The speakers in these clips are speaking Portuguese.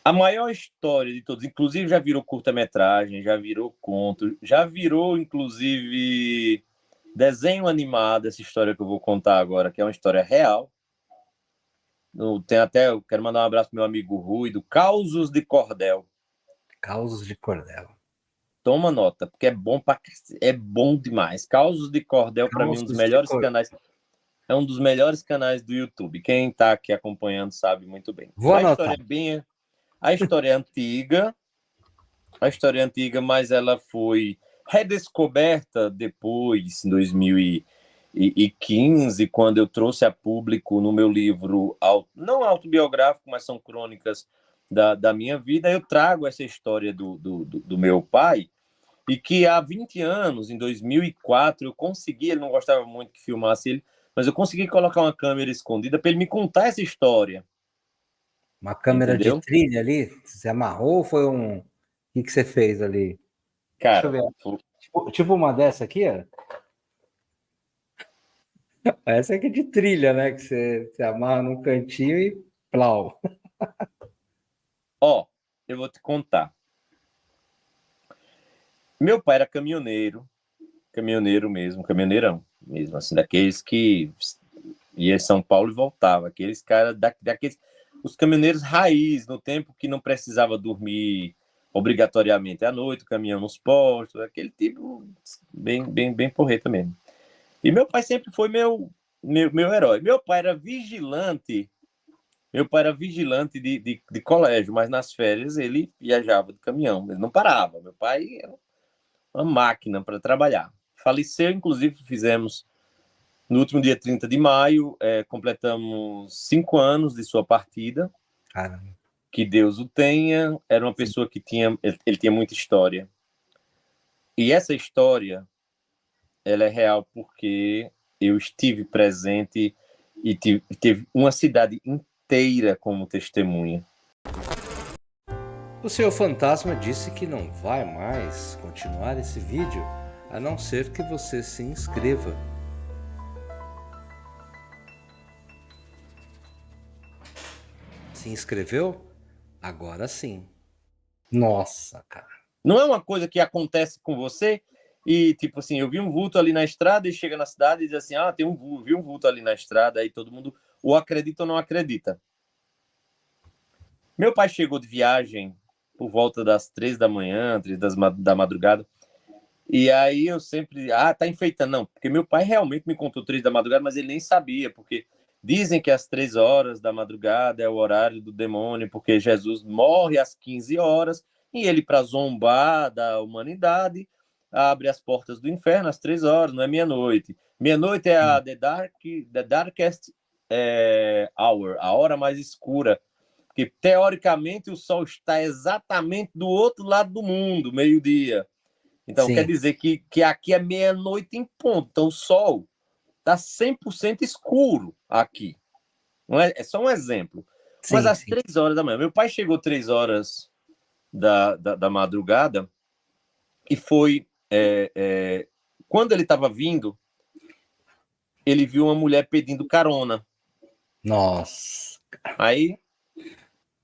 A maior história de todos, inclusive já virou curta-metragem, já virou conto, já virou, inclusive, desenho animado, essa história que eu vou contar agora, que é uma história real. Tem até, eu quero mandar um abraço pro meu amigo Rui, do Causos de Cordel. Causos de Cordel. Toma nota, porque é bom demais. Causos de Cordel, para mim, um dos Causos de melhores Cordel. canais. É um dos melhores canais do YouTube. Quem está aqui acompanhando sabe muito bem. Vou anotar. A história é antiga, mas ela foi redescoberta depois, em 2015, quando eu trouxe a público no meu livro, não autobiográfico, mas são crônicas da minha vida. Eu trago essa história do meu pai, e que há 20 anos, em 2004, eu consegui, ele não gostava muito que filmasse ele, mas eu consegui colocar uma câmera escondida para ele me contar essa história. Uma câmera de Entendeu? trilha ali? Você amarrou ou foi um. O que você fez ali? Deixa eu Cara, ver. Tipo uma dessa aqui, ó. Essa aqui é de trilha, né? Que você amarra num cantinho e plau. ó, eu vou te contar. Meu pai era caminhoneiro mesmo, caminhoneirão mesmo, assim, daqueles que ia em São Paulo e voltava, aqueles caras, daqueles, os caminhoneiros raiz, no tempo que não precisava dormir obrigatoriamente à noite, o caminhão nos postos, aquele tipo bem porreta mesmo. E meu pai sempre foi meu herói. Meu pai era vigilante de colégio, mas nas férias ele viajava de caminhão, ele não parava. Meu pai era uma máquina para trabalhar. Faleceu, inclusive, fizemos no último dia 30 de maio, completamos 5 anos de sua partida. Caramba. Que Deus o tenha. Era uma Sim. pessoa que ele tinha muita história. E essa história, ela é real porque eu estive presente e teve uma cidade inteira como testemunha. O Senhor Fantasma disse que não vai mais continuar esse vídeo a não ser que você se inscreva. Se inscreveu? Agora sim. Nossa, cara. Não é uma coisa que acontece com você e, tipo assim, eu vi um vulto ali na estrada e chega na cidade e diz assim, tem um vulto, vi um vulto ali na estrada, aí todo mundo ou acredita ou não acredita. Meu pai chegou de viagem por volta das 3 da manhã, da madrugada, e aí eu sempre, tá enfeitando, não, porque meu pai realmente me contou 3 da madrugada, mas ele nem sabia, porque dizem que às 3 horas da madrugada é o horário do demônio, porque Jesus morre às 15 horas, e ele, para zombar da humanidade, abre as portas do inferno às 3 horas, não é meia-noite. Meia-noite é a the darkest hour, a hora mais escura, porque teoricamente o sol está exatamente do outro lado do mundo, meio-dia. Então, quer Sim, dizer que aqui é meia-noite em ponto. Então, o sol está 100% escuro aqui. Não é só um exemplo. Mas sim, às sim. 3 horas da manhã. Meu pai chegou 3 horas da madrugada e foi. Quando ele estava vindo, ele viu uma mulher pedindo carona. Nossa. Aí,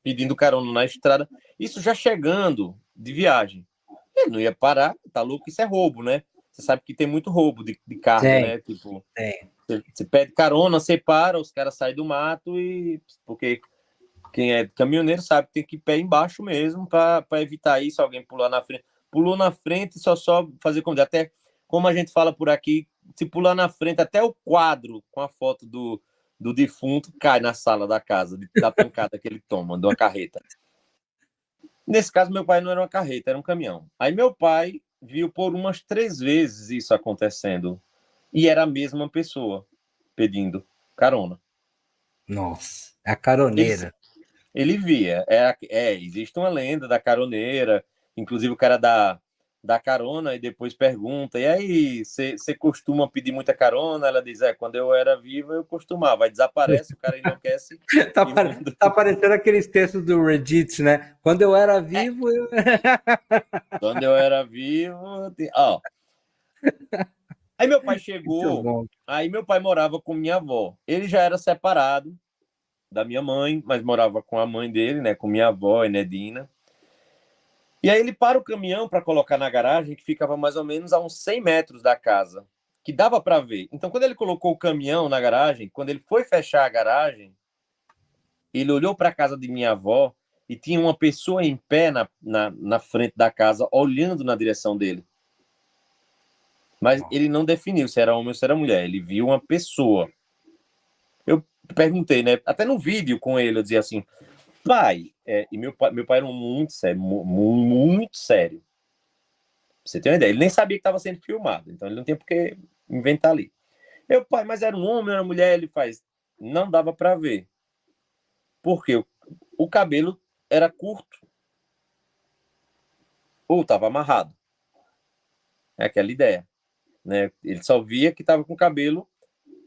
pedindo carona na estrada. Isso já chegando de viagem. Ele não ia parar, tá louco? Isso é roubo, né? Você sabe que tem muito roubo de carga, Tem, né? Tipo, tem. você pede carona, você para, os caras saem do mato e. Porque quem é caminhoneiro sabe que tem que ir pé embaixo mesmo para evitar isso, alguém pular na frente. Pulou na frente, só fazer como. Até como a gente fala por aqui, se pular na frente, até o quadro com a foto do defunto cai na sala da casa, da pancada que ele toma, de uma carreta. Nesse caso, meu pai não era uma carreta, era um caminhão. Aí meu pai viu por umas 3 vezes isso acontecendo. E era a mesma pessoa pedindo carona. Nossa. É a Ele, caroneira. ele via. Existe uma lenda da caroneira, inclusive o cara dá carona e depois pergunta: e aí, você costuma pedir muita carona? Ela diz: quando eu era viva eu costumava. Aí desaparece, o cara enlouquece Tá, e manda. tá parecendo aqueles textos do Reddit, né? Quando eu era vivo, eu... Quando eu era vivo. Ó. Aí meu pai Muito chegou, bom. aí meu pai morava com minha avó. Ele já era separado, da minha mãe, mas morava com a mãe dele, né, com minha avó, Enedina. E aí ele para o caminhão para colocar na garagem, que ficava mais ou menos a uns 100 metros da casa, que dava para ver. Então, quando ele colocou o caminhão na garagem, quando ele foi fechar a garagem, ele olhou para a casa de minha avó e tinha uma pessoa em pé na frente da casa, olhando na direção dele. Mas ele não definiu se era homem ou se era mulher. Ele viu uma pessoa. Eu perguntei, né? Até no vídeo com ele, eu dizia assim, pai, e meu pai era muito sério, muito sério. Pra você tem uma ideia. Ele nem sabia que estava sendo filmado, então ele não tem por que inventar ali. Meu pai, mas era um homem, era uma mulher? Ele faz, não dava para ver. Porque o cabelo era curto ou estava amarrado. É aquela ideia, né? Ele só via que estava com o cabelo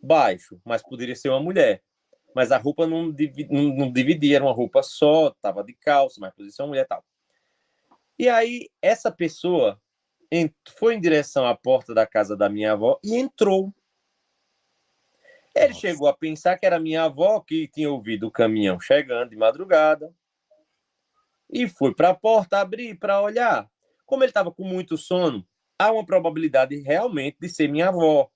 baixo, mas poderia ser uma mulher. Mas a roupa não dividia, era uma roupa só, estava de calça, mas podia ser uma mulher e tal. E aí, essa pessoa foi em direção à porta da casa da minha avó e entrou. Ele chegou a pensar que era minha avó que tinha ouvido o caminhão chegando de madrugada e foi para a porta abrir para olhar. Como ele estava com muito sono, há uma probabilidade realmente de ser minha avó,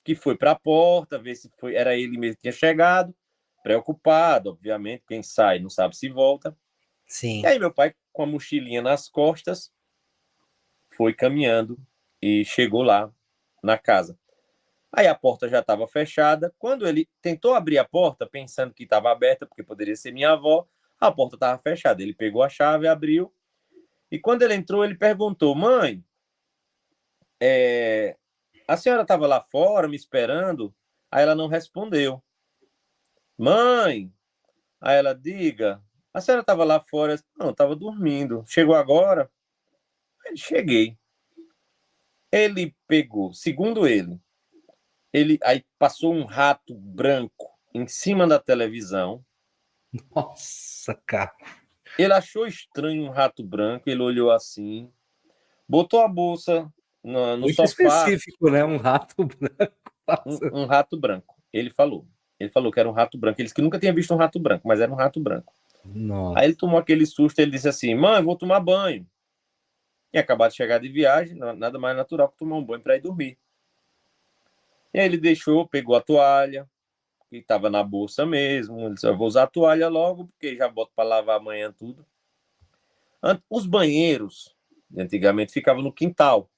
que foi para a porta ver se era ele mesmo que tinha chegado, preocupado, obviamente, quem sai não sabe se volta. Sim. E aí meu pai, com a mochilinha nas costas, foi caminhando e chegou lá na casa. Aí a porta já estava fechada. Quando ele tentou abrir a porta, pensando que estava aberta, porque poderia ser minha avó, a porta estava fechada. Ele pegou a chave, abriu. E quando ele entrou, ele perguntou: mãe, a senhora estava lá fora me esperando? Aí ela não respondeu. Mãe, aí ela, diga, a senhora estava lá fora? Não, estava dormindo. Chegou agora? Aí cheguei. Ele pegou, segundo ele aí passou um rato branco em cima da televisão. Nossa, cara. Ele achou estranho um rato branco, ele olhou assim, botou a bolsa no Muito sofá, específico, né? Um rato branco. um rato branco. Ele falou. Ele falou que era um rato branco. Ele disse que nunca tinha visto um rato branco, mas era um rato branco. Nossa. Aí ele tomou aquele susto, ele disse assim: mãe, vou tomar banho. Tinha acabado de chegar de viagem, nada mais natural que tomar um banho para ir dormir. E aí ele deixou, pegou a toalha, que estava na bolsa mesmo. Ele disse: eu vou usar a toalha logo, porque já boto para lavar amanhã tudo. Os banheiros, antigamente, ficavam no quintal,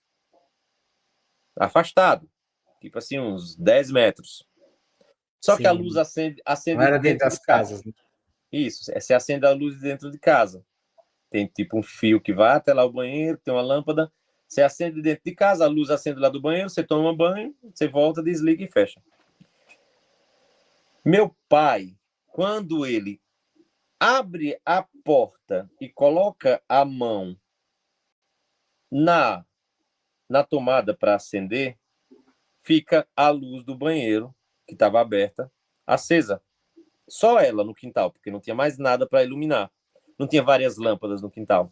afastado, tipo assim, uns 10 metros. Só que a luz Sim. Não acende era de dentro dentro das de casa. casas, né? Isso, você acende a luz de dentro de casa. Tem tipo um fio que vai até lá o banheiro, tem uma lâmpada. Você acende dentro de casa, a luz acende lá do banheiro, você toma banho, você volta, desliga e fecha. Meu pai, quando ele abre a porta e coloca a mão na, na tomada para acender, fica a luz do banheiro, que estava aberta, acesa. Só ela no quintal, porque não tinha mais nada para iluminar. Não tinha várias lâmpadas no quintal.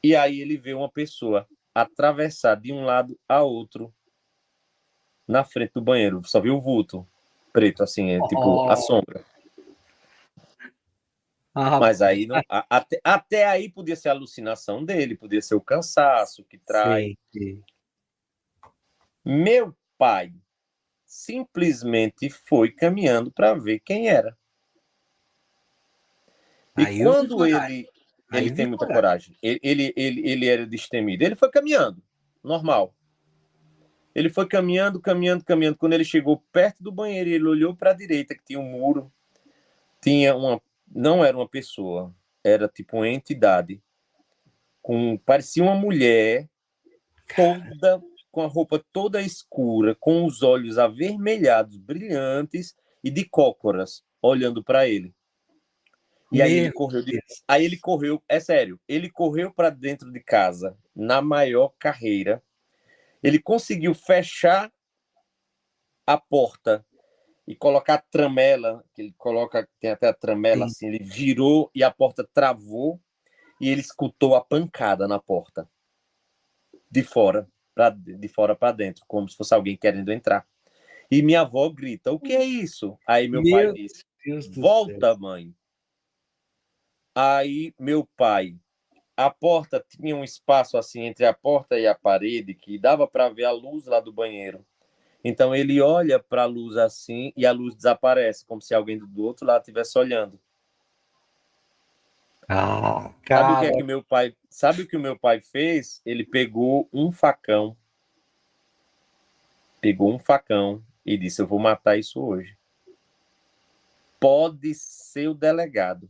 E aí ele vê uma pessoa atravessar de um lado a outro na frente do banheiro. Só viu o vulto preto, assim, tipo a sombra. Mas aí não, até aí podia ser a alucinação dele, podia ser o cansaço que trai. Sim. Meu pai simplesmente foi caminhando para ver quem era. E Aí eu vi quando coragem. ele Aí tem vi muita coragem. coragem, ele era destemido, ele foi caminhando, normal. Ele foi caminhando, caminhando, caminhando. Quando ele chegou perto do banheiro, ele olhou para a direita, que tinha um muro, tinha uma, não era uma pessoa, era tipo uma entidade, parecia uma mulher toda com a roupa toda escura, com os olhos avermelhados, brilhantes e de cócoras, olhando para ele. E Meu Deus. aí ele correu, é sério, ele correu para dentro de casa na maior carreira. Ele conseguiu fechar a porta e colocar a tramela, que ele coloca, tem até a tramela Sim. assim, ele girou e a porta travou e ele escutou a pancada na porta de fora para dentro, como se fosse alguém querendo entrar. E minha avó grita: "O que é isso?" Aí meu pai Meu disse: Deus do céu. Volta, mãe. Aí, meu pai, a porta tinha um espaço assim entre a porta e a parede que dava para ver a luz lá do banheiro. Então ele olha para a luz assim e a luz desaparece, como se alguém do outro lado estivesse olhando. Ah, Sabe o que é cara. que meu pai, sabe o que o meu pai fez? Ele pegou um facão e disse: "Eu vou matar isso hoje. Pode ser o delegado".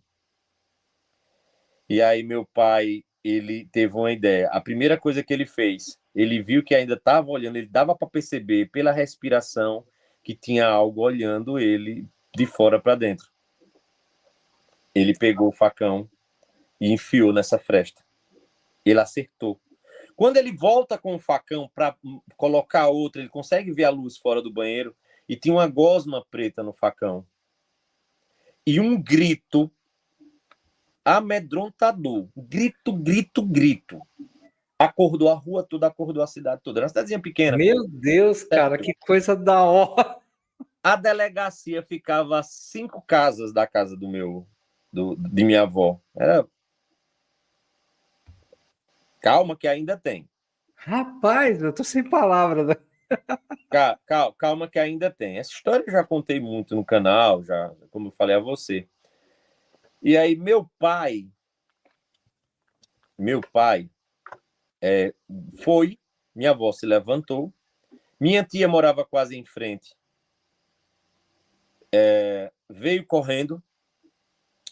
E aí meu pai, ele teve uma ideia. A primeira coisa que ele fez, ele viu que ainda estava olhando, ele dava para perceber pela respiração que tinha algo olhando ele de fora para dentro. Ele pegou o facão e enfiou nessa fresta. Ele acertou. Quando ele volta com o facão para colocar outra, ele consegue ver a luz fora do banheiro e tinha uma gosma preta no facão. E um grito amedrontador. Grito, grito, grito. Acordou a rua toda, acordou a cidade toda. Era uma cidadezinha pequena, pô. Meu Deus, cara, que coisa da hora. A delegacia ficava a 5 casas da casa de minha avó. Era... Calma que ainda tem. Rapaz, eu tô sem palavras, né? Calma que ainda tem. Essa história eu já contei muito no canal, já, como eu falei a você. E aí meu pai foi, minha avó se levantou, minha tia morava quase em frente, veio correndo.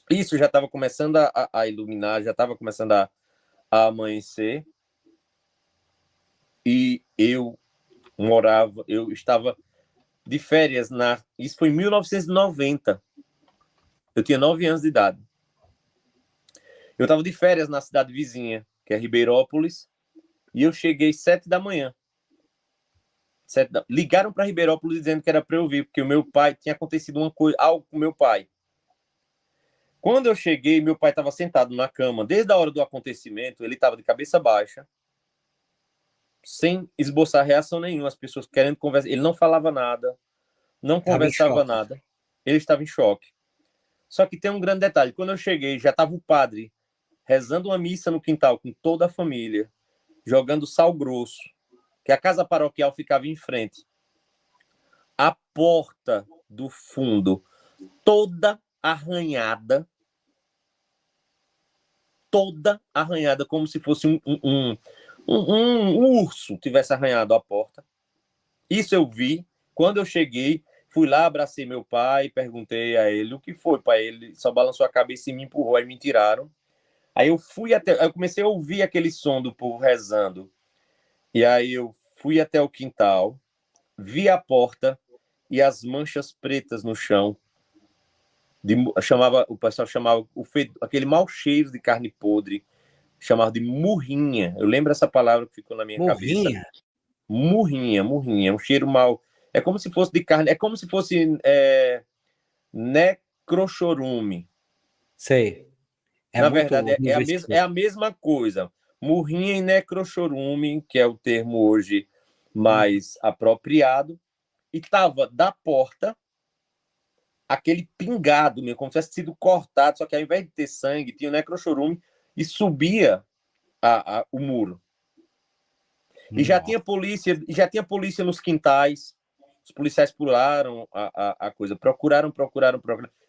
Isso já estava começando a iluminar, já estava começando a amanhecer. E eu estava de férias isso foi em 1990. Eu tinha 9 anos de idade. Eu estava de férias na cidade vizinha, que é Ribeirópolis, e eu cheguei 7 da manhã. Ligaram para Ribeirópolis dizendo que era para eu vir, porque o meu pai tinha acontecido algo com meu pai. Quando eu cheguei, meu pai estava sentado na cama. Desde a hora do acontecimento, ele estava de cabeça baixa, sem esboçar reação nenhuma. As pessoas querendo conversar. Ele não falava nada, não Tava em conversava choque. nada. Ele estava em choque. Só que tem um grande detalhe. Quando eu cheguei, já estava o padre rezando uma missa no quintal com toda a família, jogando sal grosso, que a casa paroquial ficava em frente. A porta do fundo toda arranhada, como se fosse um urso tivesse arranhado a porta. Isso eu vi. Quando eu cheguei, fui lá, abracei meu pai, perguntei a ele o que foi, pai. Ele só balançou a cabeça e me empurrou, aí me tiraram. Aí eu comecei a ouvir aquele som do povo rezando. E aí eu fui até o quintal, vi a porta e as manchas pretas no chão. O pessoal chamava aquele mau cheiro de carne podre, chamava de murrinha. Eu lembro essa palavra que ficou na minha cabeça. Morrinha? Murrinha, um cheiro mal. É como se fosse de carne, é como se fosse necrochorume. Sei. É Na muito verdade, horrível esse é filme. a mesma coisa. Murrinha e necrochorume, que é o termo hoje mais apropriado, e tava da porta aquele pingado, mesmo, como se tivesse sido cortado, só que ao invés de ter sangue, tinha o necrochorume e subia o muro. E já tinha polícia nos quintais. Os policiais pularam a coisa, procuraram,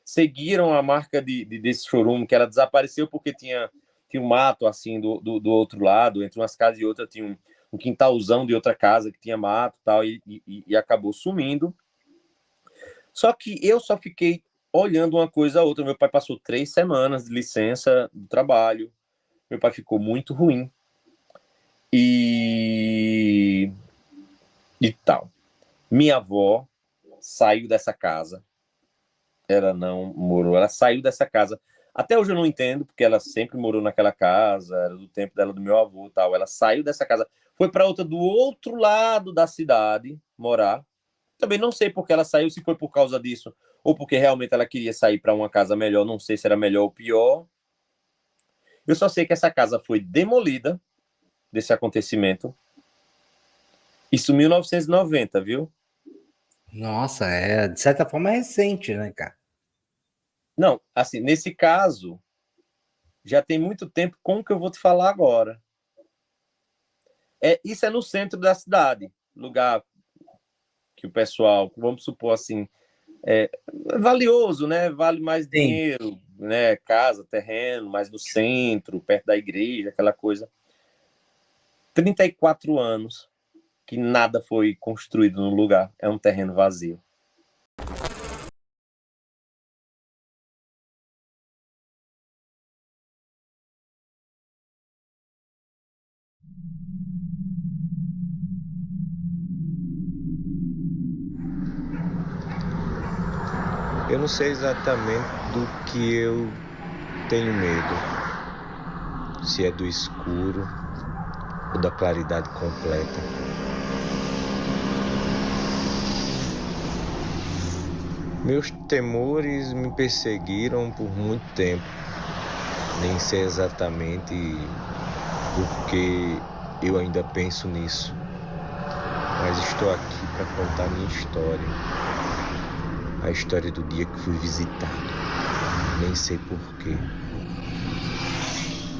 seguiram a marca desse chorume, que ela desapareceu porque tinha um mato assim do outro lado, entre umas casas e outras tinha um quintalzão de outra casa que tinha mato tal, e acabou sumindo. Só que eu só fiquei olhando uma coisa a outra. Meu pai passou 3 semanas de licença do trabalho. Meu pai ficou muito ruim. E tal. Minha avó saiu dessa casa. Ela não morou, ela saiu dessa casa. Até hoje eu não entendo, porque ela sempre morou naquela casa, era do tempo dela, do meu avô e tal. Ela saiu dessa casa, foi para outra do outro lado da cidade morar. Também não sei por que ela saiu, se foi por causa disso ou porque realmente ela queria sair para uma casa melhor, não sei se era melhor ou pior. Eu só sei que essa casa foi demolida desse acontecimento. Isso em 1990, viu? Nossa, de certa forma é recente, né, cara? Não, assim, nesse caso, já tem muito tempo, como que eu vou te falar agora? Isso é no centro da cidade, lugar que o pessoal, vamos supor assim, é valioso, né? Vale mais Sim. dinheiro, né? Casa, terreno, mais no centro, perto da igreja, aquela coisa. 34 anos que nada foi construído no lugar. É um terreno vazio. Eu não sei exatamente do que eu tenho medo. Se é do escuro ou da claridade completa. Meus temores me perseguiram por muito tempo. Nem sei exatamente por que eu ainda penso nisso. Mas estou aqui para contar minha história. A história do dia que fui visitado. Nem sei porquê.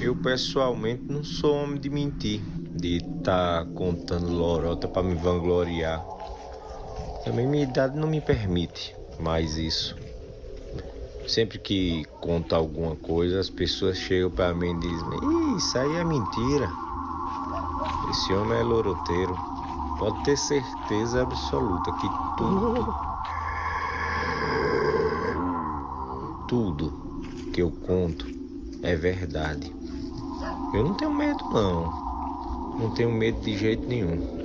Eu pessoalmente não sou homem de mentir, de estar contando lorota para me vangloriar. Também minha idade não me permite mais isso. Sempre que conto alguma coisa, as pessoas chegam para mim e dizem: isso aí é mentira. Esse homem é loroteiro. Pode ter certeza absoluta que tudo que eu conto é verdade. Eu não tenho medo, não. Não tenho medo de jeito nenhum.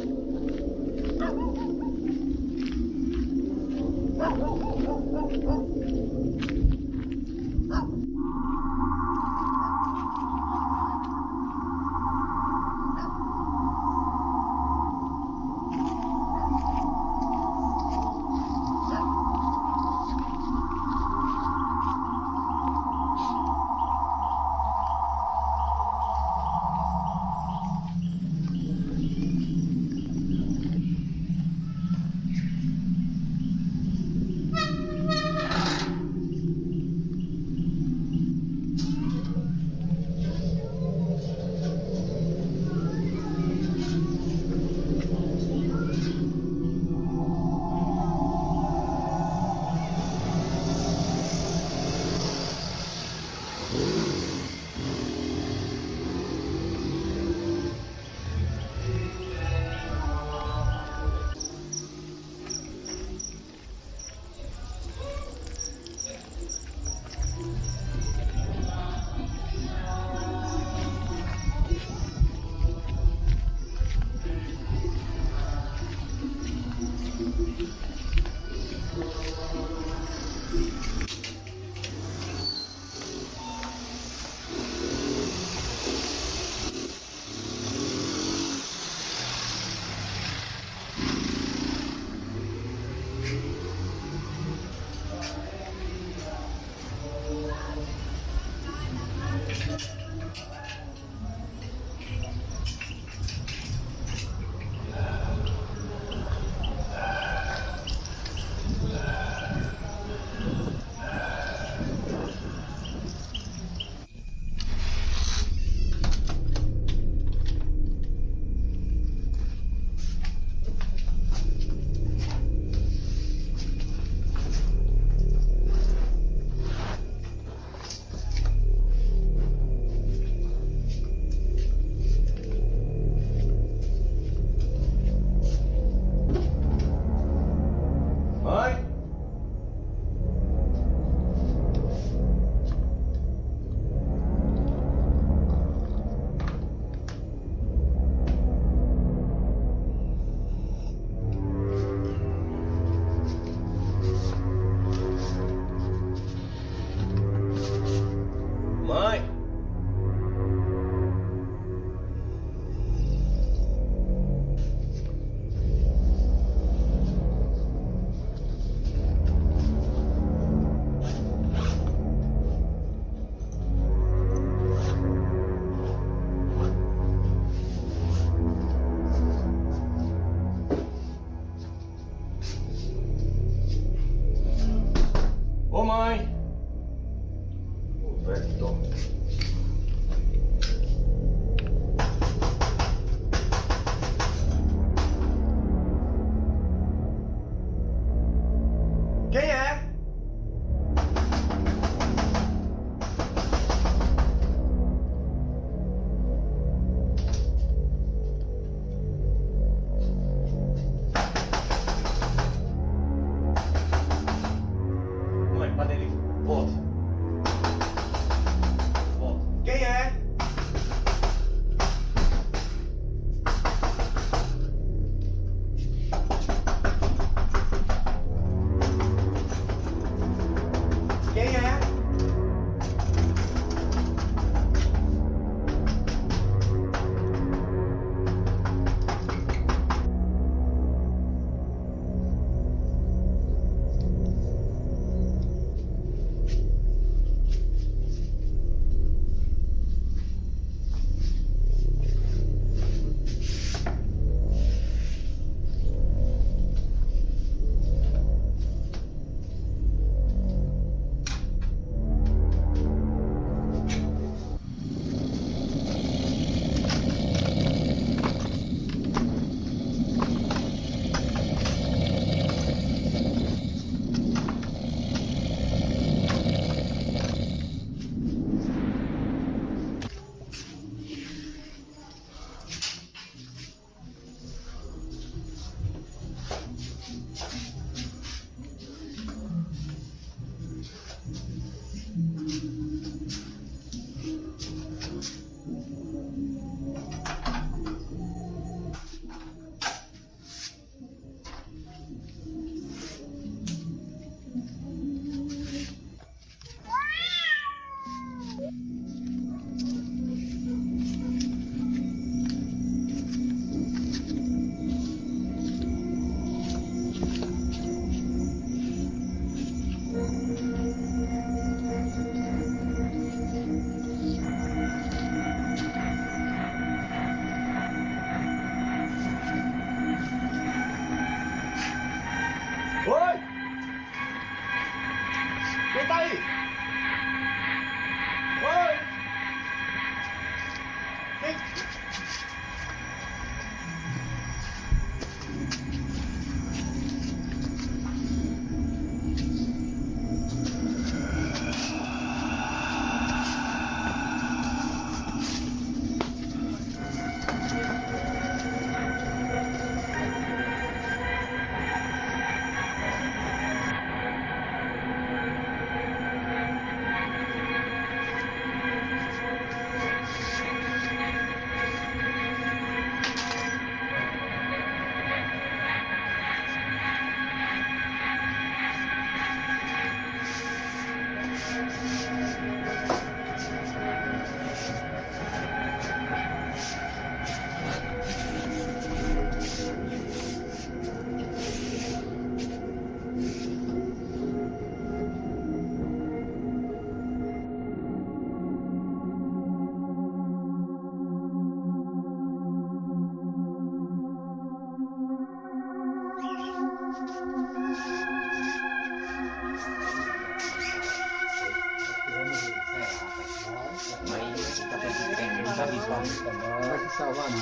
Não vai se salvar não.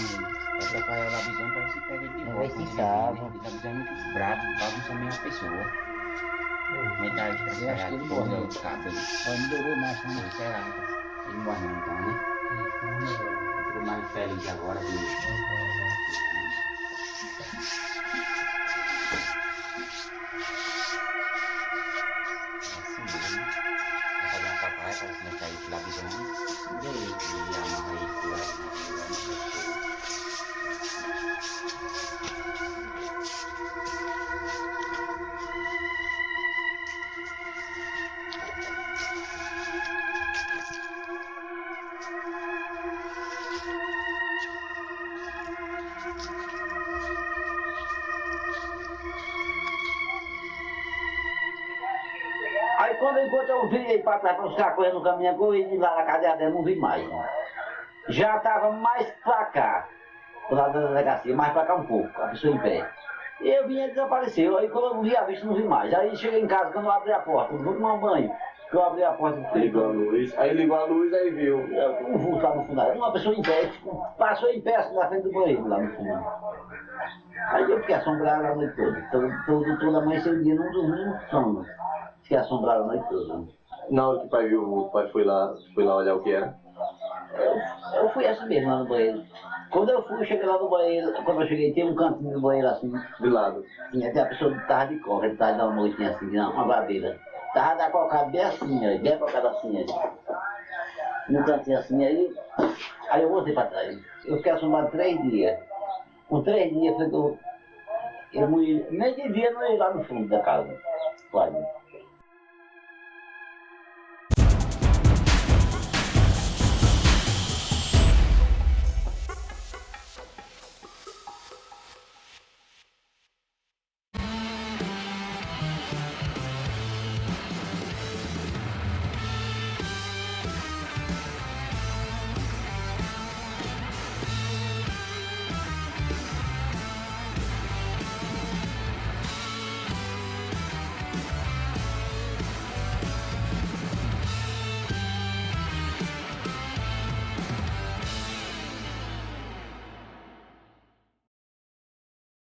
Essa paia da visão para se pegar de volta. Vai se salva. A visão é muito bravo, bagunça a mesma pessoa. Metade Eu acho que estragada, ele toda morreu. os cabelos. Só melhorou mais, né? Isso é lá. Ele morre não, então, né? Ele ficou mais feliz agora. Assim mesmo. Vai fazer uma papaya para se meter aí pela visão. E amarra aí por aí na visão. Aí quando eu virei para trás para buscar correndo no caminho, eu ia lá na cadeia dela, não vi mais. Já estava mais para cá, do lado da delegacia, mais para cá um pouco, a pessoa em pé. E eu vinha e desapareceu. Aí quando eu vi a vista, não vi mais. Aí cheguei em casa, quando eu abri a porta, vou tomar um banho. Que eu abri a porta, Ligou a luz, aí ligou a luz, aí viu. Um vulto lá no fundo, uma pessoa em pé, passou em pé assim na frente do banheiro lá no fundo. Aí eu fiquei assombrado a noite toda. Toda manhã e dia não dormi no sono. Fiquei assombrado a noite toda. Na hora que o pai viu o vulto, o pai foi lá olhar o que era. Eu fui assim mesmo lá no banheiro. Quando eu fui, cheguei lá no banheiro, quando eu cheguei, tinha um cantinho no banheiro assim. De lado. Tinha até a pessoa que tava de coca, ele tava dando uma noitinha assim, uma babeira. Tava da cocada bem assim, ó, bem cocada assim, ó. No cantinho assim, aí eu voltei pra trás. Eu fiquei assombrado 3 dias. Com 3 dias, foi que eu não ia, nem de dia eu não ia lá no fundo da casa. Quase.